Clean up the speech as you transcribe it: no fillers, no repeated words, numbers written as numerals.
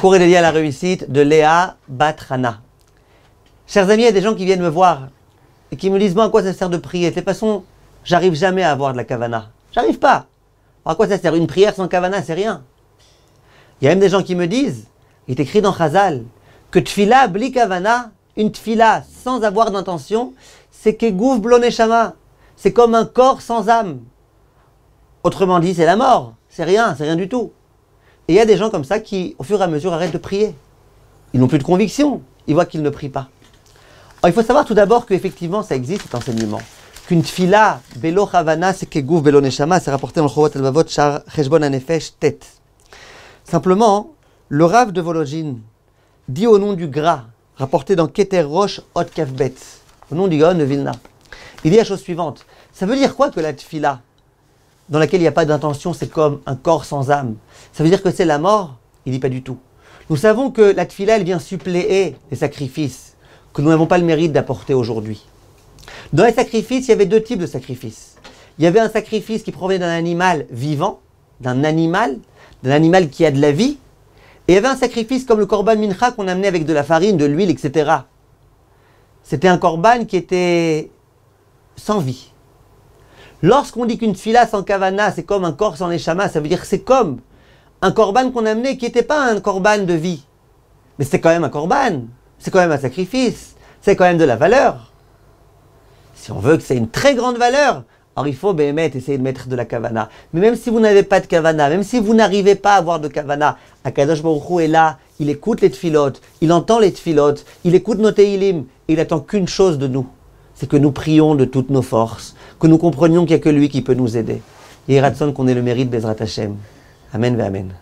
cours est dédié à la réussite de Léa Batrana. Chers amis, il y a des gens qui viennent me voir et qui me disent, moi, à quoi ça sert de prier? De toute façon, j'arrive jamais à avoir de la kavana. J'arrive pas. Alors, à quoi ça sert? Une prière sans kavana, c'est rien. Il y a même des gens qui me disent, il est écrit dans Chazal, que tfila bli kavana, une tfila sans avoir d'intention, c'est kegouf bloneshama. C'est comme un corps sans âme. Autrement dit, c'est la mort. C'est rien du tout. Et il y a des gens comme ça qui, au fur et à mesure, arrêtent de prier. Ils n'ont plus de conviction. Ils voient qu'ils ne prient pas. Alors, il faut savoir tout d'abord qu'effectivement, ça existe cet enseignement. Qu'une tfila, belo chavana, c'est kegouf belo neshama, c'est rapporté dans le Chovot Halvavot, Shar Cheshbon Hanefesh, Tet. Simplement, le Rav de Volojine dit au nom du Gra, rapporté dans Keter Rosh Hot Kafbet, au nom du Gaon de Vilna. Il dit la chose suivante. Ça veut dire quoi que la tfila, dans laquelle il n'y a pas d'intention, c'est comme un corps sans âme? Ça veut dire que c'est la mort? Il dit pas du tout. Nous savons que la tfila, elle vient suppléer les sacrifices que nous n'avons pas le mérite d'apporter aujourd'hui. Dans les sacrifices, il y avait deux types de sacrifices. Il y avait un sacrifice qui provenait d'un animal vivant, d'un animal qui a de la vie, et il y avait un sacrifice comme le korban mincha qu'on amenait avec de la farine, de l'huile, etc. C'était un korban qui était sans vie. Lorsqu'on dit qu'une tfila sans kavana, c'est comme un corps sans neshama, ça veut dire que c'est comme un korban qu'on amenait qui n'était pas un korban de vie. Mais c'est quand même un korban, c'est quand même un sacrifice, c'est quand même de la valeur. Si on veut que c'est une très grande valeur, alors il faut essayer de mettre de la kavana. Mais même si vous n'avez pas de kavana, même si vous n'arrivez pas à avoir de kavana, Akadosh Baruch Hu est là, il écoute les tfilot, il entend les tfilot, il écoute nos teilim, et il attend qu'une chose de nous, c'est que nous prions de toutes nos forces, que nous comprenions qu'il n'y a que lui qui peut nous aider. Et Ratson qu'on ait le mérite Bezrat Hashem. Amen ve Amen.